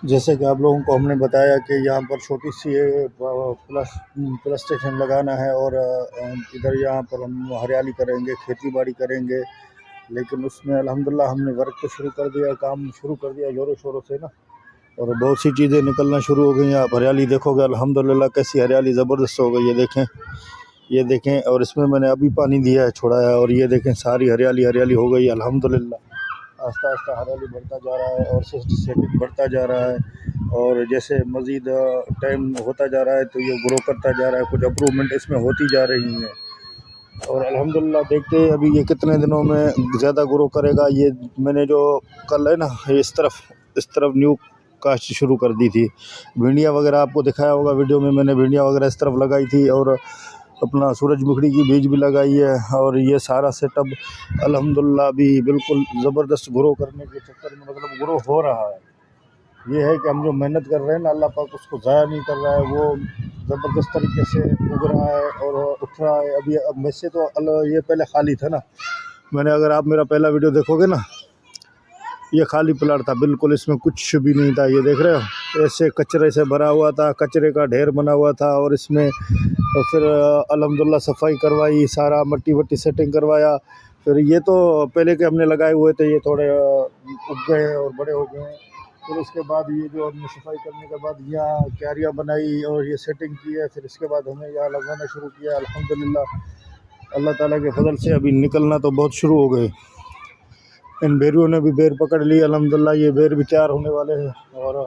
جیسے کہ آپ لوگوں کو ہم نے بتایا کہ یہاں پر چھوٹی سی پلس اسٹیشن لگانا ہے، اور ادھر یہاں پر ہم ہریالی کریں گے، کھیتی باڑی کریں گے، لیکن اس میں الحمدللہ ہم نے ورک تو شروع کر دیا، کام شروع کر دیا زوروں شوروں سے نا، اور بہت سی چیزیں نکلنا شروع ہو گئی ہیں۔ آپ ہریالی دیکھو گے الحمدللہ کیسی ہریالی زبردست ہو گئی ہے، یہ دیکھیں، اور اس میں میں نے ابھی پانی دیا ہے، چھوڑا ہے، اور یہ دیکھیں ساری ہریالی ہو گئی الحمدللہ۔ آہستہ آہستہ ہریالی بڑھتا جا رہا ہے اور سیٹنگ بڑھتا جا رہا ہے، اور جیسے مزید ٹائم ہوتا جا رہا ہے تو یہ گرو کرتا جا رہا ہے، کچھ امپرومنٹ اس میں ہوتی جا رہی ہیں، اور الحمدللہ دیکھتے ہیں ابھی یہ کتنے دنوں میں زیادہ گرو کرے گا۔ یہ میں نے جو کل ہے نا اس طرف نیو کاشت شروع کر دی تھی، بھنڈیاں وغیرہ آپ کو دکھایا ہوگا ویڈیو میں نے بھنڈیاں وغیرہ اس طرف لگائی تھی، اور اپنا سورج مکھڑی کی بیج بھی لگائی ہے، اور یہ سارا سیٹ اپ الحمدللہ بھی بالکل زبردست گرو کرنے کے چکر میں مطلب گرو ہو رہا ہے۔ یہ ہے کہ ہم جو محنت کر رہے ہیں نا، اللہ پاک اس کو ضائع نہیں کر رہا ہے، وہ زبردست طریقے سے اگ رہا ہے اور اٹھ رہا ہے۔ اب میں سے تو یہ پہلے خالی تھا نا، اگر آپ میرا پہلا ویڈیو دیکھو گے نا، یہ خالی پلاٹ تھا بالکل، اس میں کچھ بھی نہیں تھا، یہ دیکھ رہے ہو ایسے کچرے سے بھرا ہوا تھا، کچرے کا ڈھیر بنا ہوا تھا، اور اس میں پھر الحمدللہ صفائی کروائی، سارا مٹی وٹی سیٹنگ کروایا، پھر یہ تو پہلے کے ہم نے لگائے ہوئے تھے، یہ تھوڑے اگ گئے ہیں اور بڑے ہو گئے ہیں۔ پھر اس کے بعد یہ جو ہم نے صفائی کرنے کے بعد یہاں کیاریاں بنائی اور یہ سیٹنگ کی ہے، پھر اس کے بعد ہمیں یہاں لگانا شروع کیا الحمدللہ۔ اللہ تعالیٰ کے فضل سے ابھی نکلنا تو بہت شروع ہو گئے، ان بیریوں نے بھی بیر پکڑ لی الحمدللہ، یہ بیر بھی تیار ہونے والے ہیں، اور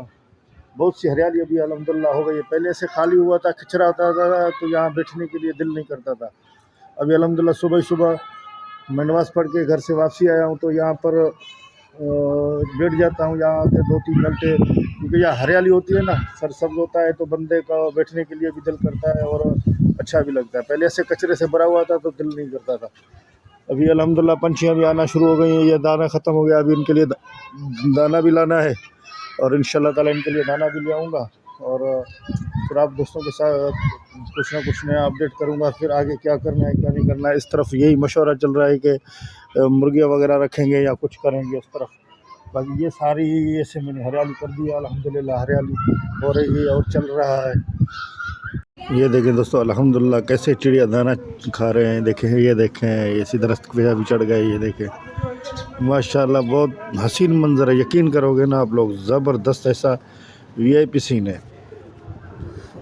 بہت سی ہریالی ابھی الحمدللہ ہو گئی ہے۔ پہلے سے خالی ہوا تھا، کچرا ہوتا تھا تو یہاں بیٹھنے کے لیے دل نہیں کرتا تھا۔ ابھی الحمدللہ صبح میں نماز پڑھ کے گھر سے واپسی آیا ہوں تو یہاں پر بیٹھ جاتا ہوں یہاں کے 2-3 گھنٹے، کیونکہ یہاں ہریالی ہوتی ہے نا، سرسبز ہوتا ہے تو بندے کا بیٹھنے کے لیے بھی دل کرتا ہے اور اچھا بھی لگتا ہے۔ پہلے سے کچرے سے بھرا ہوا تھا تو دل نہیں کرتا تھا۔ ابھی الحمدللہ پنچھیاں بھی آنا شروع ہو گئی ہیں، یہ دانہ ختم ہو گیا، ابھی ان کے لیے دانہ بھی لانا ہے، اور انشاءاللہ تعالیٰ ان کے لیے دانہ بھی لے آؤں گا، اور پھر آپ دوستوں کے ساتھ کچھ نہ کچھ نیا اپڈیٹ کروں گا، پھر آگے کیا کرنا ہے کیا نہیں کرنا ہے۔ اس طرف یہی مشورہ چل رہا ہے کہ مرغیاں وغیرہ رکھیں گے یا کچھ کریں گے اس طرف۔ باقی یہ ساری ایسے میں نے ہریالی کر دی ہے الحمدللہ، ہریالی ہو رہی ہے اور چل رہا ہے۔ یہ دیکھیں دوستو الحمدللہ کیسے چڑیا دانہ کھا رہے ہیں، دیکھیں یہ دیکھیں، اسی درخت پہ بھی چڑھ گئے، یہ دیکھیں ماشاءاللہ بہت حسین منظر ہے، یقین کرو گے نا آپ لوگ، زبردست ایسا VIP سین ہے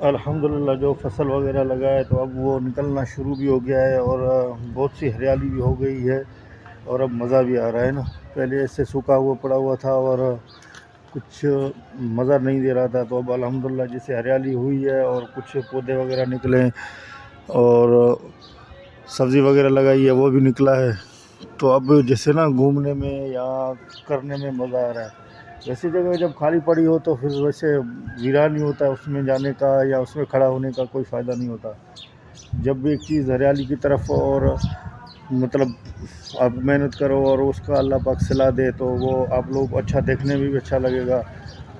الحمدللہ۔ جو فصل وغیرہ لگائے تو اب وہ نکلنا شروع بھی ہو گیا ہے، اور بہت سی ہریالی بھی ہو گئی ہے، اور اب مزہ بھی آ رہا ہے نا۔ پہلے ایسے سوکھا ہوا پڑا ہوا تھا اور کچھ مزہ نہیں دے رہا تھا، تو اب الحمدللہ جیسے ہریالی ہوئی ہے اور کچھ پودے وغیرہ نکلے اور سبزی وغیرہ لگائی ہے وہ بھی نکلا ہے، تو اب جیسے نا گھومنے میں یا کرنے میں مزہ آ رہا ہے۔ ویسی جگہ جب خالی پڑی ہو تو پھر ویسے ویران نہیں ہوتا، اس میں جانے کا یا اس میں کھڑا ہونے کا کوئی فائدہ نہیں ہوتا۔ جب بھی ایک چیز ہریالی کی طرف اور مطلب آپ محنت کرو اور اس کا اللہ پاک صلاح دے تو وہ آپ لوگ اچھا دیکھنے میں بھی اچھا لگے گا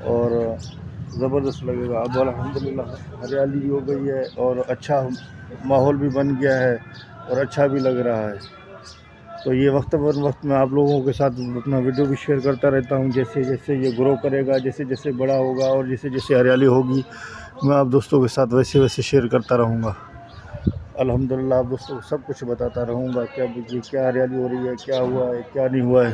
اور زبردست لگے گا۔ اب الحمدللہ ہریالی بھی ہو گئی ہے اور اچھا ماحول بھی بن گیا ہے اور اچھا بھی لگ رہا ہے، تو یہ وقت میں آپ لوگوں کے ساتھ اپنا ویڈیو بھی شیئر کرتا رہتا ہوں۔ جیسے جیسے یہ گرو کرے گا، جیسے جیسے بڑا ہوگا اور جیسے جیسے ہریالی ہوگی، میں آپ دوستوں کے ساتھ ویسے ویسے شیئر کرتا رہوں گا الحمدللہ۔ آپ دوستوں کو سب کچھ بتاتا رہوں گا، کیا ہریالی ہو رہی ہے، کیا ہوا ہے، کیا نہیں ہوا ہے۔